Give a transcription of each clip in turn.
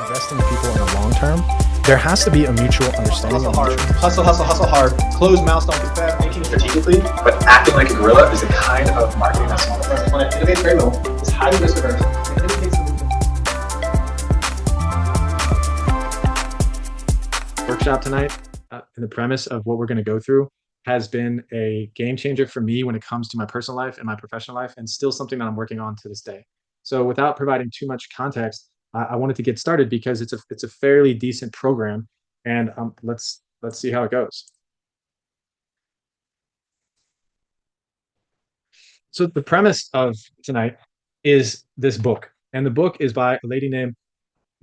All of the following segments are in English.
invest in people in the long term, there has to be a mutual understanding. Hustle hard, hustle hard. Closed mouths don't get fed. Thinking strategically, but acting like a gorilla is the kind of marketing that's small. The planet innovates very little, is highly risk averse, and indicates the workshop tonight, and the premise of what we're going to go through has been a game changer for me when it comes to my personal life and my professional life, and still something that I'm working on to this day. So without providing too much context, I wanted to get started because it's a fairly decent program, and let's see how it goes. So the premise of tonight is this book, and the book is by a lady named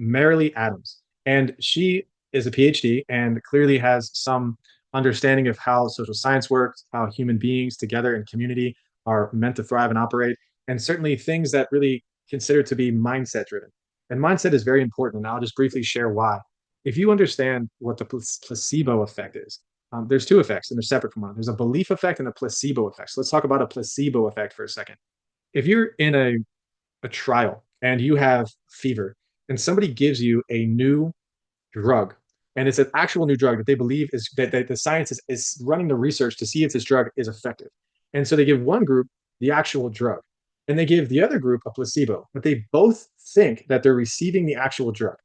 Marilee Adams, and she is a PhD and clearly has some understanding of how social science works, how human beings together in community are meant to thrive and operate, and certainly things that really consider to be mindset driven. And mindset is very important, and I'll just briefly share why. If you understand what the placebo effect is, there's two effects and they're separate from one. There's a belief effect and a placebo effect. So let's talk about a placebo effect for a second. If you're in a trial and you have fever and somebody gives you a new drug, and it's an actual new drug that they believe is that the science is running the research to see if this drug is effective. And so they give one group the actual drug and they give the other group a placebo, but they both think that they're receiving the actual drug.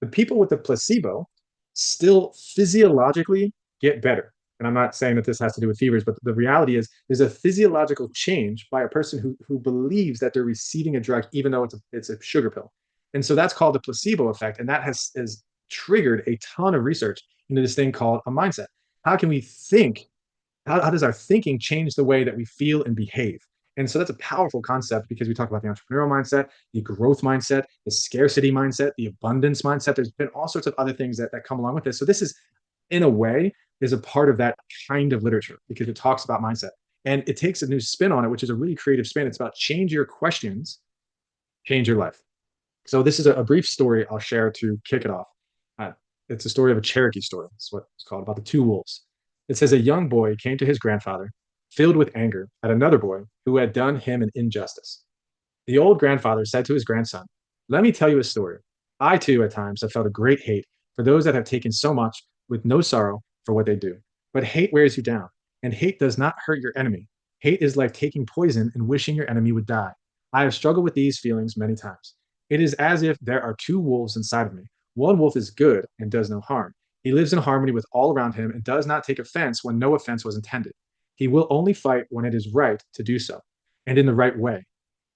The people with the placebo still physiologically get better. And I'm not saying that this has to do with fevers, but the reality is there's a physiological change by a person who believes that they're receiving a drug, even though it's a sugar pill. And so that's called the placebo effect. And that has triggered a ton of research into this thing called a mindset. How can we think? How does our thinking change the way that we feel and behave? And so that's a powerful concept because we talk about the entrepreneurial mindset, the growth mindset, the scarcity mindset, the abundance mindset. There's been all sorts of other things that come along with this. So this is, in a way, is a part of that kind of literature because it talks about mindset. And it takes a new spin on it, which is a really creative spin. It's about change your questions, change your life. So this is a brief story I'll share to kick it off. It's a story of a Cherokee story. That's what it's called, about the two wolves. It says a young boy came to his grandfather, filled with anger at another boy who had done him an injustice. The old grandfather said to his grandson, "Let me tell you a story. I too, at times, have felt a great hate for those that have taken so much with no sorrow for what they do. But hate wears you down, and hate does not hurt your enemy. Hate is like taking poison and wishing your enemy would die. I have struggled with these feelings many times. It is as if there are two wolves inside of me. One wolf is good and does no harm. He lives in harmony with all around him and does not take offense when no offense was intended. He will only fight when it is right to do so, and in the right way.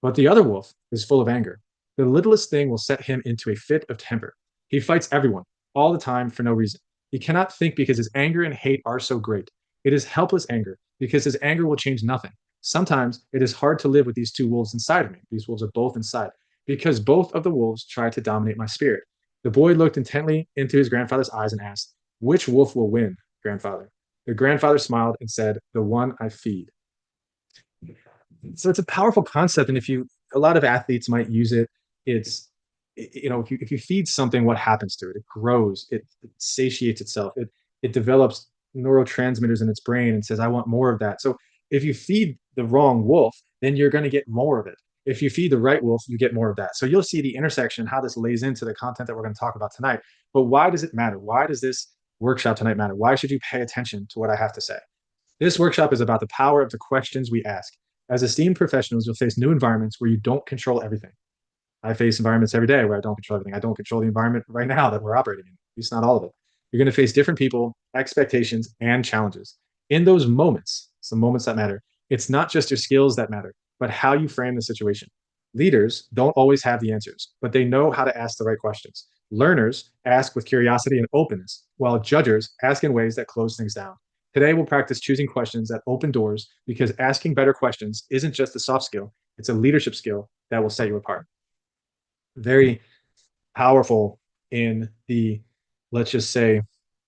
But the other wolf is full of anger. The littlest thing will set him into a fit of temper. He fights everyone, all the time, for no reason. He cannot think because his anger and hate are so great. It is helpless anger because his anger will change nothing. Sometimes it is hard to live with these two wolves inside of me. These wolves are both inside because both of the wolves try to dominate my spirit." The boy looked intently into his grandfather's eyes and asked, "Which wolf will win, grandfather?" The grandfather smiled and said, "The one I feed." So it's a powerful concept. And a lot of athletes might use it. It's, if you feed something, what happens to it? It grows, it satiates itself, it develops neurotransmitters in its brain and says, "I want more of that." So if you feed the wrong wolf, then you're going to get more of it. If you feed the right wolf, you get more of that. So you'll see the intersection, how this lays into the content that we're going to talk about tonight. But why does it matter? Why does this workshop tonight matter? Why should you pay attention to what I have to say? This workshop is about the power of the questions we ask. As esteemed professionals, you'll face new environments where you don't control everything. I face environments every day where I don't control everything. I don't control the environment right now that we're operating in, at least not all of it. You're going to face different people, expectations, and challenges. In those moments, some moments that matter, it's not just your skills that matter, but how you frame the situation. Leaders don't always have the answers, but they know how to ask the right questions. Learners ask with curiosity and openness, while judges ask in ways that close things down. Today, we'll practice choosing questions that open doors because asking better questions isn't just a soft skill, it's a leadership skill that will set you apart. Very powerful in the, let's just say,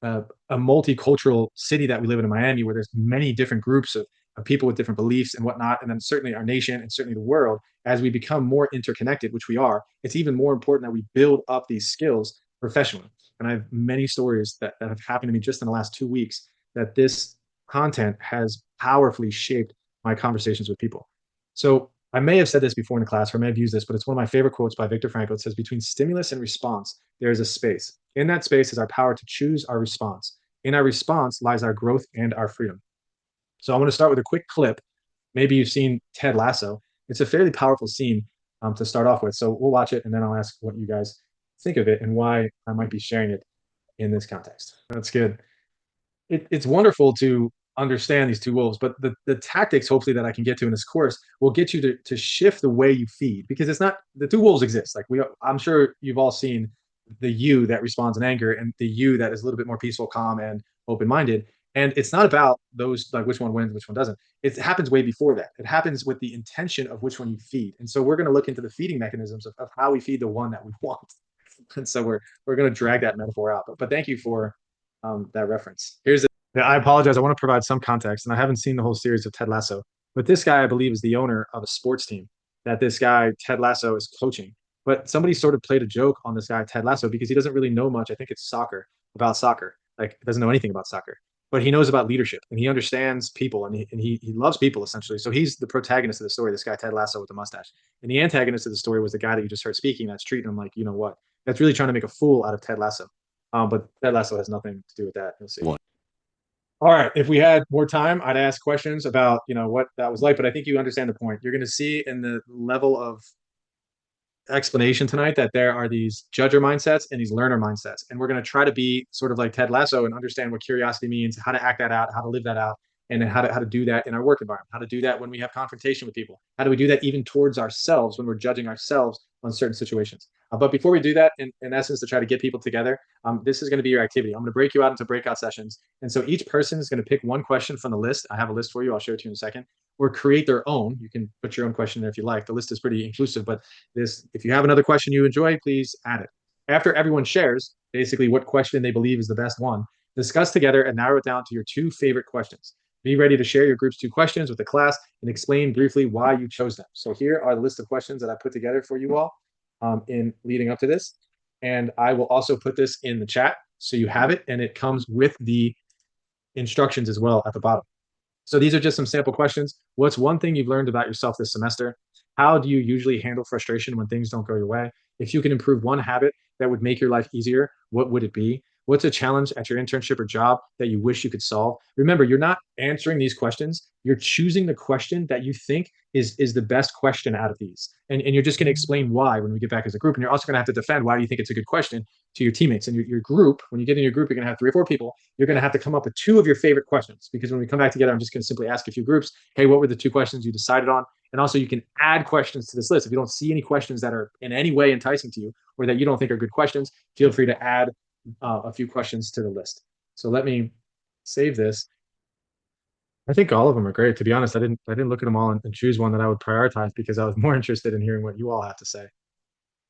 a multicultural city that we live in Miami, where there's many different groups of people with different beliefs and whatnot. And then certainly our nation and certainly the world, as we become more interconnected, which we are, it's even more important that we build up these skills professionally. And I have many stories that have happened to me just in the last 2 weeks that this content has powerfully shaped my conversations with people. So I may have said this before in the class, or I may have used this, but it's one of my favorite quotes by Viktor Frankl. It says, between stimulus and response, there is a space. In that space is our power to choose our response. In our response lies our growth and our freedom. So I want to start with a quick clip. Maybe you've seen Ted Lasso. It's a fairly powerful scene to start off with. So we'll watch it, and then I'll ask what you guys think of it and why I might be sharing it in this context. That's good. It's wonderful to understand these two wolves, but the tactics, hopefully, that I can get to in this course will get you to shift the way you feed, because it's not, the two wolves exist. Like I'm sure you've all seen the you that responds in anger and the you that is a little bit more peaceful, calm, and open-minded. And it's not about those, like which one wins, which one doesn't. It happens way before that. It happens with the intention of which one you feed. And so we're going to look into the feeding mechanisms of how we feed the one that we want. And so we're going to drag that metaphor out. But thank you for that reference. I apologize. I want to provide some context, and I haven't seen the whole series of Ted Lasso, but this guy, I believe, is the owner of a sports team that this guy, Ted Lasso, is coaching. But somebody sort of played a joke on this guy, Ted Lasso, because he doesn't really know much. I think it's about soccer. Like, he doesn't know anything about soccer, but he knows about leadership, and he understands people, and he loves people, essentially. So he's the protagonist of the story, this guy, Ted Lasso, with the mustache. And the antagonist of the story was the guy that you just heard speaking that's treating him like, you know what? That's really trying to make a fool out of Ted Lasso. But Ted Lasso has nothing to do with that. You'll see. All right. If we had more time, I'd ask questions about, what that was like, but I think you understand the point. You're going to see in the level of explanation tonight that there are these judger mindsets and these learner mindsets. And we're going to try to be sort of like Ted Lasso and understand what curiosity means, how to act that out, how to live that out, and then how to do that in our work environment, how to do that when we have confrontation with people, how do we do that even towards ourselves when we're judging ourselves on certain situations. But before we do that, in essence, to try to get people together, this is going to be your activity. I'm going to break you out into breakout sessions. And so each person is going to pick one question from the list. I have a list for you. I'll show it to you in a second. Or create their own. You can put your own question there if you like. The list is pretty inclusive, but if you have another question you enjoy, please add it. After everyone shares basically what question they believe is the best one, discuss together and narrow it down to your two favorite questions. Be ready to share your group's two questions with the class and explain briefly why you chose them. So here are the list of questions that I put together for you all in leading up to this. And I will also put this in the chat so you have it, and it comes with the instructions as well at the bottom. So these are just some sample questions. What's one thing you've learned about yourself this semester? How do you usually handle frustration when things don't go your way? If you can improve one habit that would make your life easier, what would it be? What's a challenge at your internship or job that you wish you could solve? Remember, you're not answering these questions. You're choosing the question that you think is the best question out of these. And you're just going to explain why when we get back as a group. And you're also going to have to defend why you think it's a good question to your teammates. And your group, when you get in your group, you're going to have 3 or 4 people. You're going to have to come up with 2 of your favorite questions, because when we come back together, I'm just going to simply ask a few groups, hey, what were the 2 questions you decided on? And also, you can add questions to this list. If you don't see any questions that are in any way enticing to you or that you don't think are good questions, feel free to add a few questions to the list. So let me save this. I think all of them are great. To be honest, I didn't look at them all and choose one that I would prioritize, because I was more interested in hearing what you all have to say.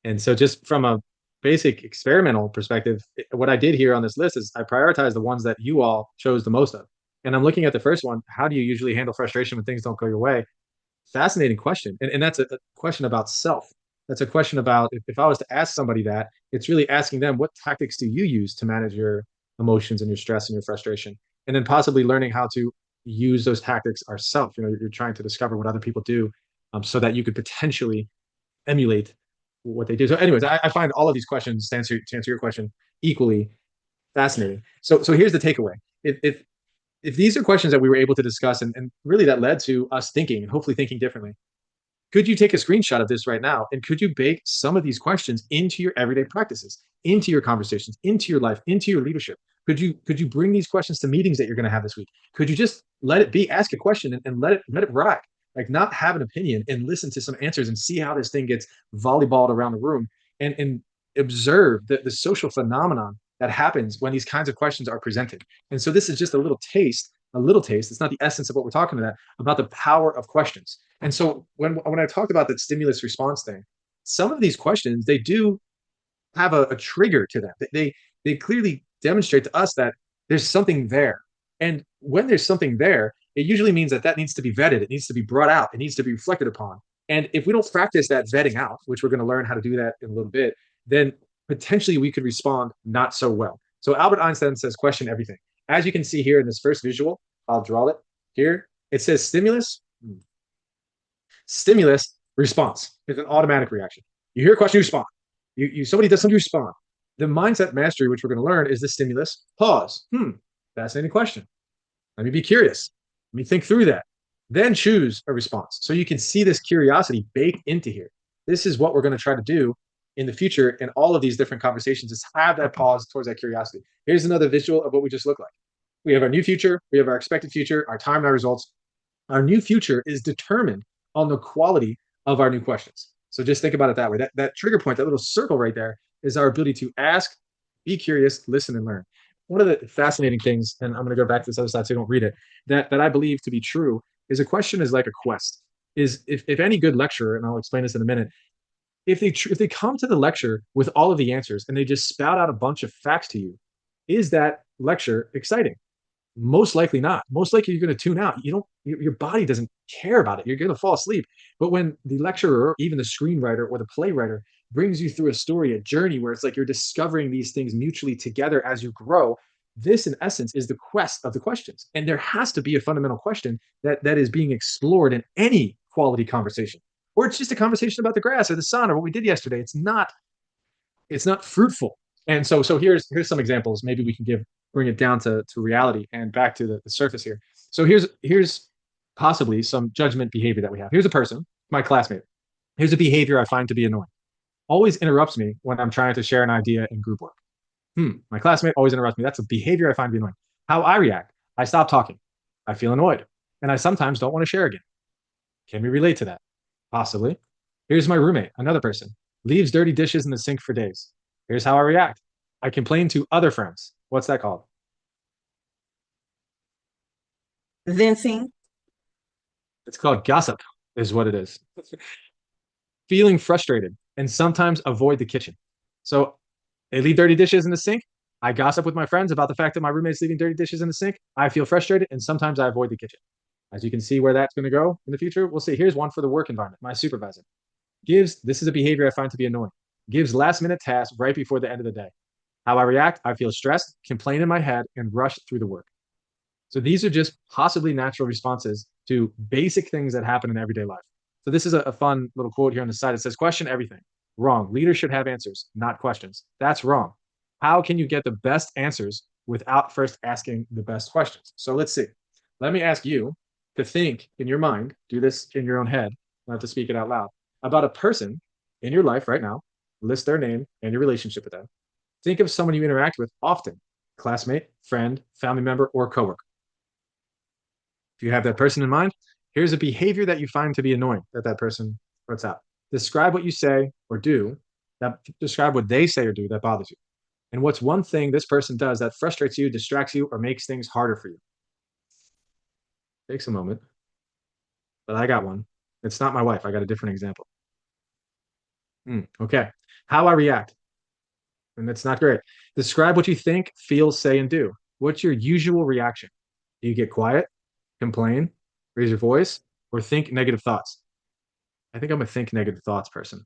And so just from a basic experimental perspective, what I did here on this list is I prioritized the ones that you all chose the most of. And I'm looking at the first one. How do you usually handle frustration when things don't go your way? Fascinating question. And that's a question about self. That's a question about, if I was to ask somebody that, it's really asking them, what tactics do you use to manage your emotions and your stress and your frustration? And then possibly learning how to use those tactics ourselves. You're trying to discover what other people do, so that you could potentially emulate what they do. So anyways, I find all of these questions, to answer your question, equally fascinating. So here's the takeaway. If these are questions that we were able to discuss and really that led to us thinking and hopefully thinking differently, could you take a screenshot of this right now? And could you bake some of these questions into your everyday practices, into your conversations, into your life, into your leadership? Could you bring these questions to meetings that you're going to have this week? Could you just let it be, ask a question and let it ride? Like, not have an opinion and listen to some answers and see how this thing gets volleyballed around the room, and observe the social phenomenon that happens when these kinds of questions are presented. And so this is just a little taste. It's not the essence of what we're talking about the power of questions. And so when I talked about that stimulus response thing, some of these questions, they do have a trigger to them. They clearly demonstrate to us that there's something there. And when there's something there, it usually means that needs to be vetted. It needs to be brought out. It needs to be reflected upon. And if we don't practice that vetting out, which we're going to learn how to do that in a little bit, then potentially we could respond not so well. So Albert Einstein says, question everything. As you can see here in this first visual, I'll draw it here. It says stimulus. Stimulus, response. It's an automatic reaction. You hear a question, you respond. Somebody does something, you respond. The mindset mastery, which we're going to learn, is the stimulus, pause. Fascinating question. Let me be curious. Let me think through that. Then choose a response. So you can see this curiosity baked into here. This is what we're going to try to do in the future in all of these different conversations, is have that pause towards that curiosity. Here's another visual of what we just look like. We have our new future, we have our expected future, our time and our results. Our new future is determined on the quality of our new questions. So just think about it that way. That trigger point, that little circle right there, is our ability to ask, be curious, listen, and learn. One of the fascinating things, and I'm going to go back to this other slide so you don't read it, that I believe to be true is a question is like a quest. Is if any good lecturer, and I'll explain this in a minute, if they come to the lecture with all of the answers and they just spout out a bunch of facts to you, is that lecture exciting? Most likely not. Most likely you're going to tune out. Your body doesn't care about it. You're going to fall asleep. But when the lecturer, even the screenwriter or the playwriter, brings you through a story, a journey where it's like you're discovering these things mutually together as you grow, this in essence is the quest of the questions. And there has to be a fundamental question that is being explored in any quality conversation. Or it's just a conversation about the grass or the sun or what we did yesterday. It's not fruitful. And so here's some examples. Maybe we can bring it down to reality and back to the surface here. So here's possibly some judgment behavior that we have. Here's a person, my classmate. Here's a behavior I find to be annoying. Always interrupts me when I'm trying to share an idea in group work. My classmate always interrupts me. That's a behavior I find to be annoying. How I react, I stop talking. I feel annoyed. And I sometimes don't want to share again. Can we relate to that? Possibly. Here's my roommate, another person. Leaves dirty dishes in the sink for days. Here's how I react. I complain to other friends. What's that called? Venting. It's called gossip, is what it is. Feeling frustrated and sometimes avoid the kitchen. So they leave dirty dishes in the sink. I gossip with my friends about the fact that my roommate's leaving dirty dishes in the sink. I feel frustrated and sometimes I avoid the kitchen. As you can see where that's going to go in the future, we'll see. Here's one for the work environment. My supervisor this is a behavior I find to be annoying. Gives last minute tasks right before the end of the day. How I react, I feel stressed, complain in my head, and rush through the work. So these are just possibly natural responses to basic things that happen in everyday life. So this is a fun little quote here on the side. It says, question everything. Wrong. Leaders should have answers, not questions. That's wrong. How can you get the best answers without first asking the best questions? So let's see. Let me ask you to think in your mind, do this in your own head, not to speak it out loud, about a person in your life right now. List their name and your relationship with them. Think of someone you interact with often, classmate, friend, family member, or coworker. If you have that person in mind, here's a behavior that you find to be annoying that person puts out. Describe what you say or do, describe what they say or do that bothers you. And what's one thing this person does that frustrates you, distracts you, or makes things harder for you? Takes a moment. But I got one. It's not my wife. I got a different example. Okay. How I react. And that's not great. Describe what you think, feel, say, and do. What's your usual reaction? Do you get quiet, complain, raise your voice, or think negative thoughts? I think I'm a think negative thoughts person.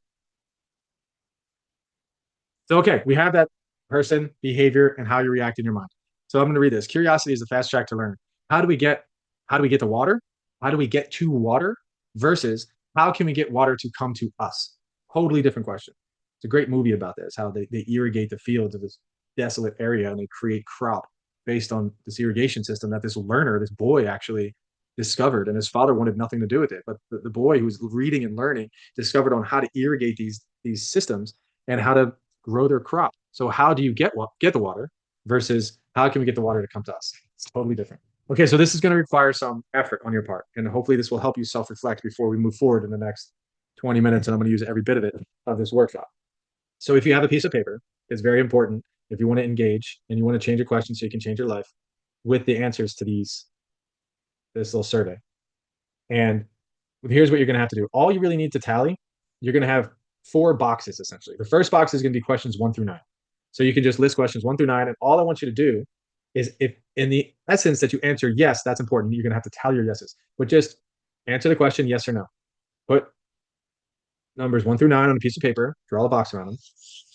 So, okay, we have that person, behavior, and how you react in your mind. So I'm going to read this. Curiosity is the fast track to learn. How do we get the water? How do we get to water versus how can we get water to come to us? Totally different question. It's a great movie about this, how they irrigate the fields of this desolate area and they create crop based on this irrigation system that this learner, this boy actually discovered, and his father wanted nothing to do with it. But the boy who was reading and learning discovered on how to irrigate these systems and how to grow their crop. So how do you get the water versus how can we get the water to come to us? It's totally different. Okay, so this is going to require some effort on your part, and hopefully this will help you self-reflect before we move forward in the next 20 minutes, and I'm going to use every bit of it of this workshop. So if you have a piece of paper, it's very important if you want to engage and you want to change a question so you can change your life with the answers to this little survey. And here's what you're going to have to do. All you really need to tally, you're going to have 4 boxes essentially. The first box is going to be questions 1 through 9. So you can just list questions 1 through 9, and all I want you to do is, if in the essence that you answer yes, that's important. You're going to have to tally your yeses, but just answer the question yes or no. Put numbers 1 through 9 on a piece of paper, draw a box around them,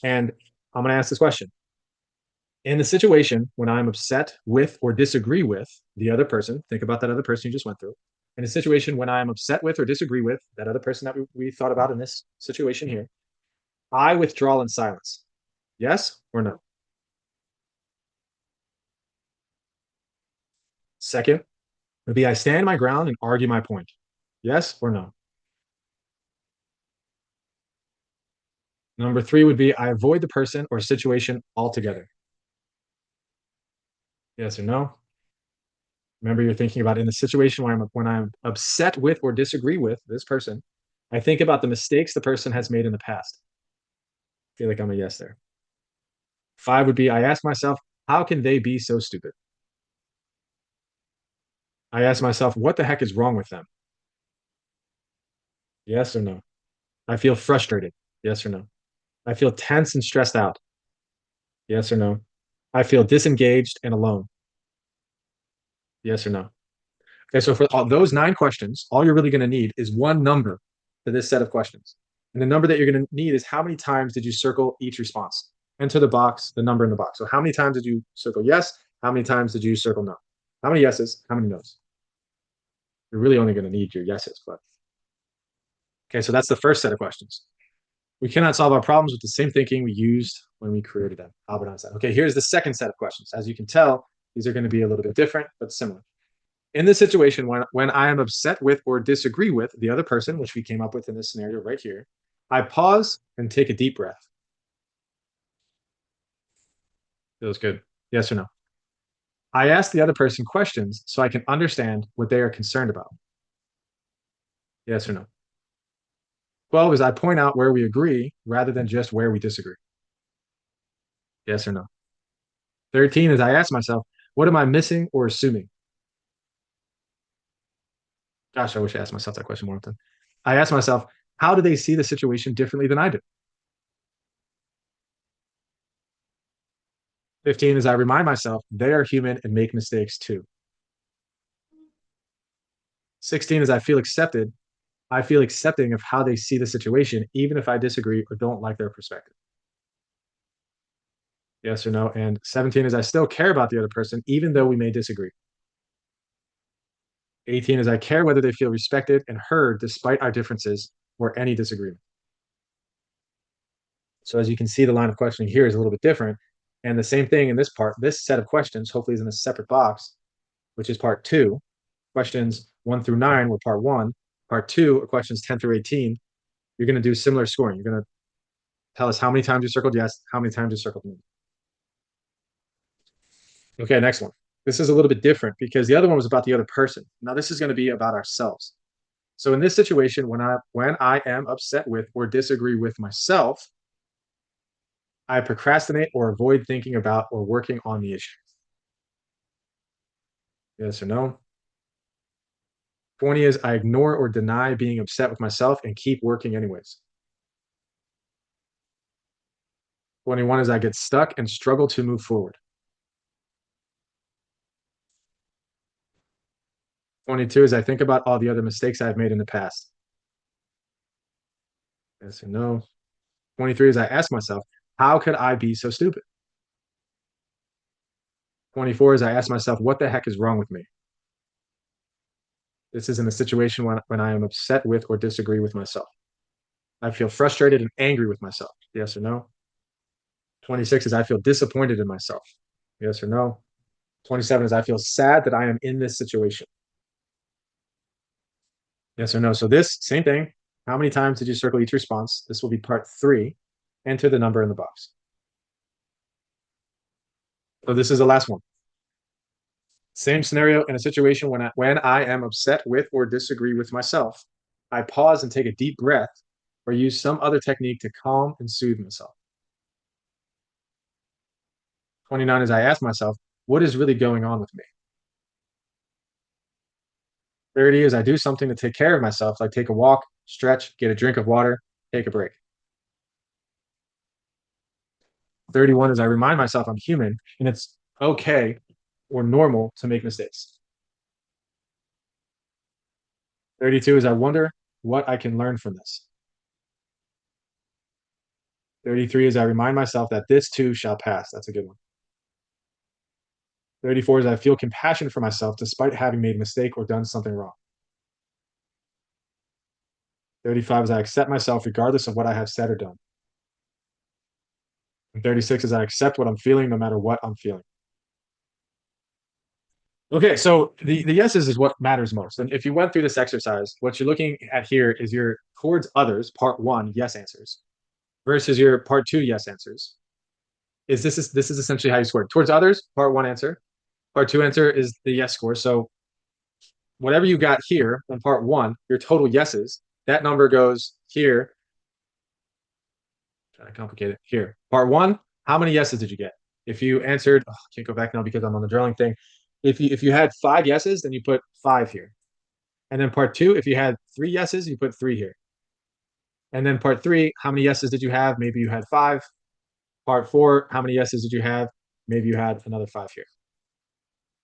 and I'm going to ask this question. In the situation when I'm upset with or disagree with the other person, think about that other person you just went through, In a situation when I'm upset with or disagree with that other person that we thought about in this situation here, I withdraw in silence. Yes or no? Second would be I stand my ground and argue my point. Yes or no? Number three would be I avoid the person or situation altogether. Yes or no? Remember, you're thinking about in the situation where when I'm upset with or disagree with this person, I think about the mistakes the person has made in the past. I feel like I'm a yes there. Five would be I ask myself, how can they be so stupid? I ask myself, what the heck is wrong with them? Yes or no? I feel frustrated. Yes or no? I feel tense and stressed out. Yes or no? I feel disengaged and alone. Yes or no? Okay, so for all those 9 questions, all you're really going to need is one number for this set of questions. And the number that you're going to need is how many times did you circle each response? Enter the box, the number in the box. So how many times did you circle yes? How many times did you circle no? How many yeses? How many no's? You're really only going to need your yeses, but okay, so that's the first set of questions. We cannot solve our problems with the same thinking we used when we created them. Albert Einstein. Okay, here's the second set of questions. As you can tell, these are going to be a little bit different, but similar. In this situation, when I am upset with or disagree with the other person, which we came up with in this scenario right here, I pause and take a deep breath. Feels good. Yes or no? I ask the other person questions so I can understand what they are concerned about. Yes or no? 12 is I point out where we agree rather than just where we disagree. Yes or no? 13 is I ask myself, what am I missing or assuming? Gosh, I wish I asked myself that question more often. I ask myself, how do they see the situation differently than I do? 15 is I remind myself they are human and make mistakes too. 16 is I feel accepted. I feel accepting of how they see the situation, even if I disagree or don't like their perspective. Yes or no? And 17 is I still care about the other person, even though we may disagree. 18 is I care whether they feel respected and heard despite our differences or any disagreement. So as you can see, the line of questioning here is a little bit different. And the same thing in this part, this set of questions hopefully is in a separate box, which is part 2. Questions 1 through 9 were part 1. Part 2 are questions 10 through 18. You're going to do similar scoring. You're going to tell us how many times you circled yes, how many times you circled no. Okay, next one. This is a little bit different because the other one was about the other person. Now this is going to be about ourselves. So in this situation, when I am upset with or disagree with myself, I procrastinate or avoid thinking about or working on the issue. Yes or no? 20 is I ignore or deny being upset with myself and keep working anyways. 21 is I get stuck and struggle to move forward. 22 is I think about all the other mistakes I've made in the past. Yes or no? 23 is I ask myself, how could I be so stupid? 24 is I ask myself, what the heck is wrong with me? This is in a situation when I am upset with or disagree with myself. I feel frustrated and angry with myself. Yes or no? 26 is I feel disappointed in myself. Yes or no? 27 is I feel sad that I am in this situation. Yes or no? So this same thing. How many times did you circle each response? This will be part 3. Enter the number in the box. So this is the last one. Same scenario in a situation when I am upset with or disagree with myself. I pause and take a deep breath or use some other technique to calm and soothe myself. 29 is I ask myself, what is really going on with me? 30 is I do something to take care of myself, like take a walk, stretch, get a drink of water, take a break. 31 is I remind myself I'm human and it's okay or normal to make mistakes. 32 is I wonder what I can learn from this. 33 is I remind myself that this too shall pass. That's a good one. 34 is I feel compassion for myself despite having made a mistake or done something wrong. 35 is I accept myself regardless of what I have said or done. And 36 is I accept what I'm feeling no matter what I'm feeling. Okay, so the yeses is what matters most. And if you went through this exercise, what you're looking at here is your towards others, part one, yes answers, versus your part two, yes answers. This is essentially how you score. Towards others, part one answer. Part two answer is the yes score. So whatever you got here in part one, your total yeses, that number goes here. Trying to complicate it here. Part one, how many yeses did you get? If you answered, I can't go back now because I'm on the drilling thing. If you had 5 yeses, then you put 5 here. And then part two, if you had 3 yeses, you put 3 here. And then part three, how many yeses did you have? Maybe you had 5. Part four, how many yeses did you have? Maybe you had another 5 here.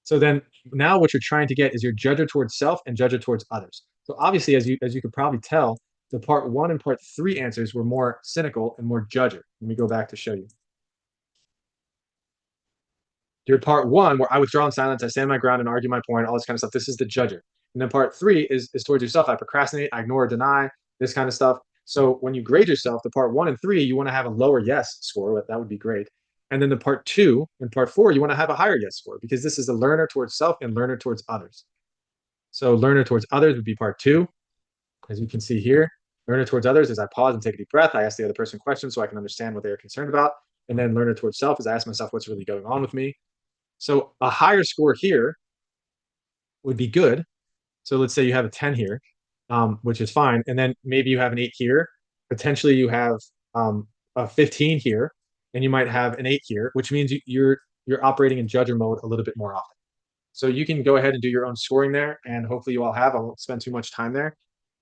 So then now what you're trying to get is your judger towards self and judger towards others. So obviously, as you could probably tell, the part one and part three answers were more cynical and more judger. Let me go back to show you. Your part one, where I withdraw in silence, I stand my ground and argue my point, all this kind of stuff. This is the judger. And then part three is towards yourself. I procrastinate, I ignore, deny, this kind of stuff. So when you grade yourself, the part one and three, you want to have a lower yes score. That would be great. And then the part two and part four, you want to have a higher yes score because this is the learner towards self and learner towards others. So learner towards others would be part two. As you can see here, learner towards others is I pause and take a deep breath. I ask the other person questions so I can understand what they are concerned about. And then learner towards self is I ask myself what's really going on with me. So a higher score here would be good. So let's say you have a 10 here, which is fine. And then maybe you have an 8 here. Potentially you have a 15 here, and you might have an 8 here, which means you're operating in judger mode a little bit more often. So you can go ahead and do your own scoring there, and hopefully you all have. I won't spend too much time there.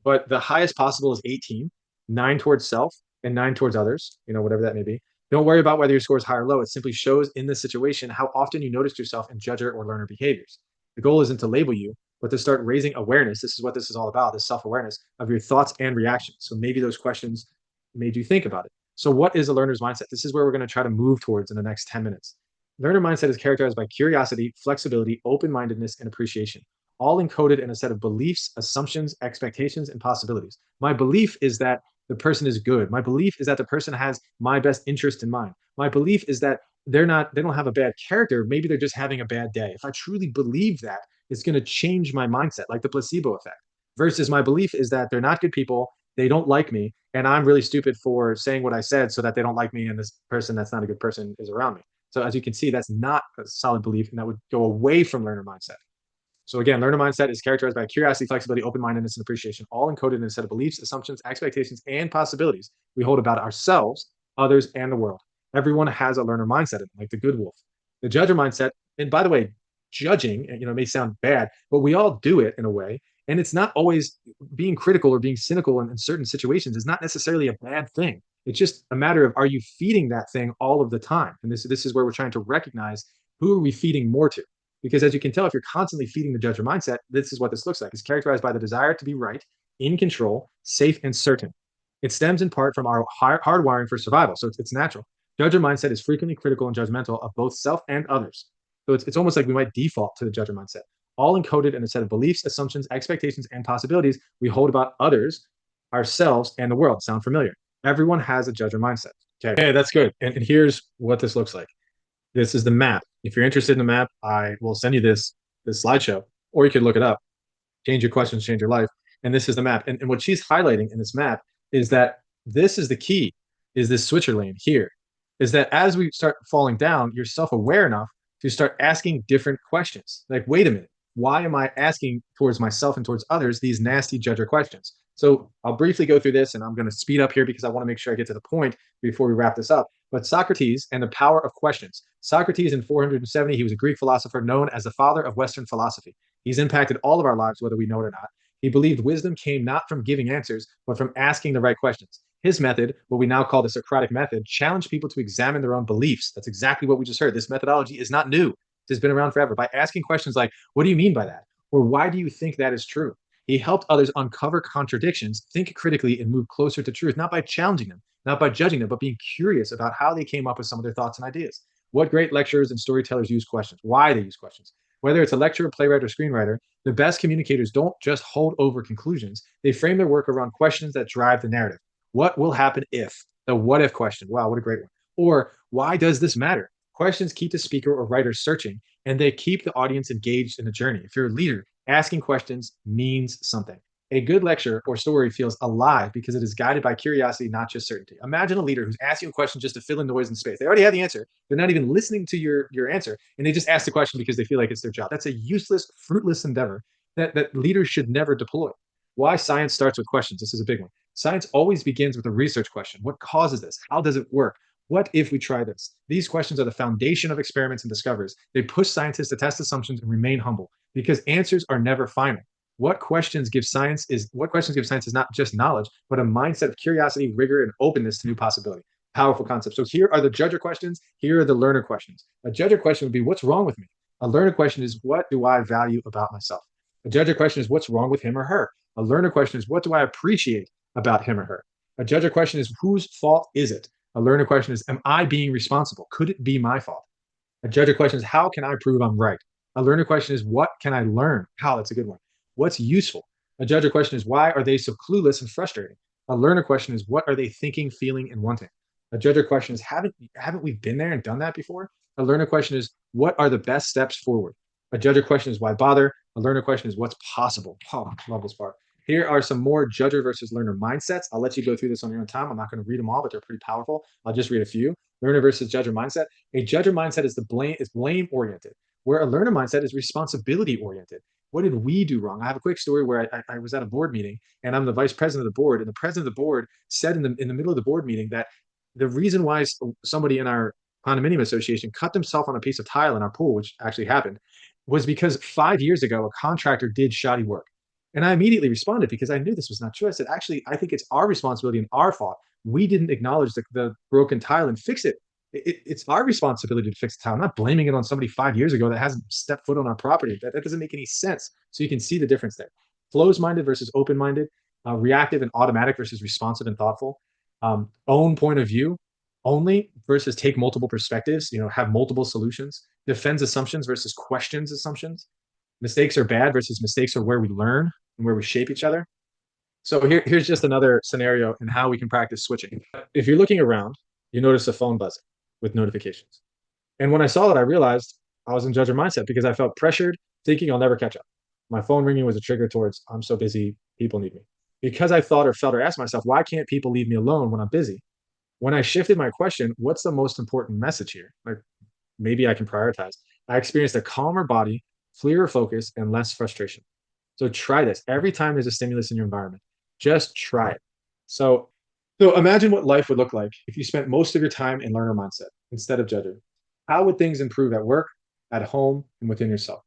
But the highest possible is 18, 9 towards self, and 9 towards others, whatever that may be. Don't worry about whether your score is high or low. It simply shows in this situation how often you notice yourself in judger or learner behaviors. The goal isn't to label you, but to start raising awareness. This is what this is all about, is self-awareness of your thoughts and reactions. So maybe those questions made you think about it. So what is a learner's mindset? This is where we're going to try to move towards in the next 10 minutes. Learner mindset is characterized by curiosity, flexibility, open-mindedness, and appreciation, all encoded in a set of beliefs, assumptions, expectations, and possibilities. My belief is that the person is good. My belief is that the person has my best interest in mind. My belief is that they don't have a bad character. Maybe they're just having a bad day. If I truly believe that, it's going to change my mindset, like the placebo effect. Versus my belief is that they're not good people, they don't like me, and I'm really stupid for saying what I said so that they don't like me, and this person that's not a good person is around me. So as you can see, that's not a solid belief, and that would go away from learner mindset. So again, learner mindset is characterized by curiosity, flexibility, open-mindedness, and appreciation, all encoded in a set of beliefs, assumptions, expectations, and possibilities we hold about ourselves, others, and the world. Everyone has a learner mindset, like the good wolf. The judger mindset, and by the way, judging, may sound bad, but we all do it in a way. And it's not always being critical or being cynical in certain situations is not necessarily a bad thing. It's just a matter of, are you feeding that thing all of the time? And this is where we're trying to recognize who are we feeding more to? Because as you can tell, if you're constantly feeding the judger mindset, this is what this looks like. It's characterized by the desire to be right, in control, safe, and certain. It stems in part from our hardwiring for survival, so it's natural. Judger mindset is frequently critical and judgmental of both self and others. So it's almost like we might default to the judger mindset, all encoded in a set of beliefs, assumptions, expectations, and possibilities we hold about others, ourselves, and the world. Sound familiar? Everyone has a judger mindset. Okay, that's good. And here's what this looks like. This is the map. If you're interested in the map, I will send you this slideshow, or you could look it up. Change your questions, change your life. And this is the map. And what she's highlighting in this map is that this is the key, is this switcher lane here, is that as we start falling down, you're self-aware enough to start asking different questions. Like, wait a minute, why am I asking towards myself and towards others these nasty judger questions? So I'll briefly go through this, and I'm going to speed up here because I want to make sure I get to the point before we wrap this up. But Socrates and the power of questions. Socrates in 470, he was a Greek philosopher known as the father of Western philosophy. He's impacted all of our lives, whether we know it or not. He believed wisdom came not from giving answers, but from asking the right questions. His method, what we now call the Socratic Method, challenged people to examine their own beliefs. That's exactly what we just heard. This methodology is not new. It's been around forever. By asking questions like, what do you mean by that? Or why do you think that is true? He helped others uncover contradictions, think critically, and move closer to truth, not by challenging them, not by judging them, but being curious about how they came up with some of their thoughts and ideas. What great lecturers and storytellers use questions, why they use questions. Whether it's a lecturer, playwright, or screenwriter, The best communicators don't just hold over conclusions. They frame their work around questions that drive the narrative. What will happen if? The what if question. Wow, what a great one. Or why does this matter? Questions keep the speaker or writer searching, and they keep the audience engaged in the journey. If you're a leader, asking questions means something. A good lecture or story feels alive because it is guided by curiosity, not just certainty. Imagine a leader who's asking a question just to fill in noise and space. They already have the answer. They're not even listening to your answer, and they just ask the question because they feel like it's their job. That's a useless, fruitless endeavor that leaders should never deploy. Why science starts with questions. This is a big one. Science always begins with a research question. What causes this? How does it work? What if we try this? These questions are the foundation of experiments and discoveries. They push scientists to test assumptions and remain humble because answers are never final. What questions give science is not just knowledge, but a mindset of curiosity, rigor, and openness to new possibility. Powerful concept. So here are the judger questions. Here are the learner questions. A judger question would be, what's wrong with me? A learner question is, what do I value about myself? A judger question is, what's wrong with him or her? A learner question is, what do I appreciate about him or her? A judger question is, whose fault is it? A learner question is, am I being responsible? Could it be my fault? A judger question is, how can I prove I'm right? A learner question is, what can I learn? How? That's a good one. What's useful? A judger question is, why are they so clueless and frustrating? A learner question is, what are they thinking, feeling, and wanting? A judger question is, haven't we been there and done that before? A learner question is, what are the best steps forward? A judger question is, why bother? A learner question is, what's possible? Oh, I love this part. Here are some more judger versus learner mindsets. I'll let you go through this on your own time. I'm not going to read them all, but they're pretty powerful. I'll just read a few. Learner versus judger mindset. A judger mindset is blame oriented, where a learner mindset is responsibility oriented. What did we do wrong? I have a quick story where I was at a board meeting and I'm the vice president of the board, and the president of the board said in the middle of the board meeting that the reason why somebody in our condominium association cut themselves on a piece of tile in our pool, which actually happened, was because 5 years ago a contractor did shoddy work. And I immediately responded because I knew this was not true. I said, actually, I think it's our responsibility and our fault. We didn't acknowledge the broken tile and fix it. It's our responsibility to fix the tile. I'm not blaming it on somebody 5 years ago that hasn't stepped foot on our property. That doesn't make any sense. So you can see the difference there. Closed-minded versus open-minded, reactive and automatic versus responsive and thoughtful, own point of view only versus take multiple perspectives, have multiple solutions, defends assumptions versus questions assumptions. Mistakes are bad versus mistakes are where we learn and where we shape each other. So here's just another scenario in how we can practice switching. If you're looking around, you notice a phone buzzing with notifications. And when I saw that, I realized I was in judger mindset because I felt pressured, thinking I'll never catch up. My phone ringing was a trigger towards, I'm so busy, people need me. Because I thought or felt or asked myself, why can't people leave me alone when I'm busy? When I shifted my question, what's the most important message here? Like, maybe I can prioritize. I experienced a calmer body, clearer focus, and less frustration. So try this. Every time there's a stimulus in your environment, just try it. So imagine what life would look like if you spent most of your time in learner mindset instead of judger. How would things improve at work, at home, and within yourself?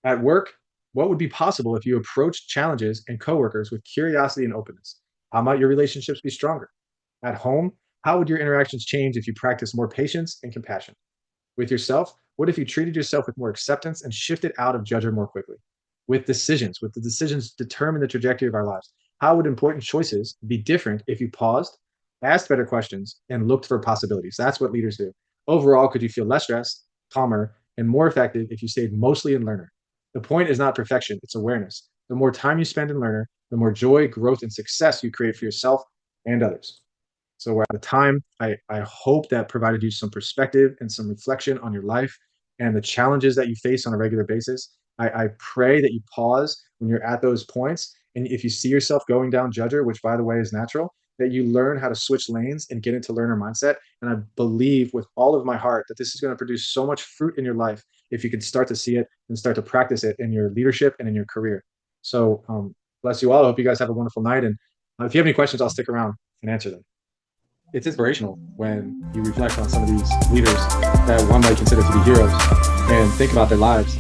At work, what would be possible if you approached challenges and coworkers with curiosity and openness? How might your relationships be stronger? At home, how would your interactions change if you practice more patience and compassion? With yourself, what if you treated yourself with more acceptance and shifted out of judger more quickly? With the decisions determine the trajectory of our lives. How would important choices be different if you paused, asked better questions, and looked for possibilities? That's what leaders do. Overall, could you feel less stressed, calmer, and more effective if you stayed mostly in learner? The point is not perfection, it's awareness. The more time you spend in learner, the more joy, growth, and success you create for yourself and others. So we're out of time. I hope that provided you some perspective and some reflection on your life and the challenges that you face on a regular basis. I pray that you pause when you're at those points. And if you see yourself going down judger, which by the way is natural, that you learn how to switch lanes and get into learner mindset. And I believe with all of my heart that this is going to produce so much fruit in your life if you can start to see it and start to practice it in your leadership and in your career. So bless you all. I hope you guys have a wonderful night. And if you have any questions, I'll stick around and answer them. It's inspirational when you reflect on some of these leaders that one might consider to be heroes and think about their lives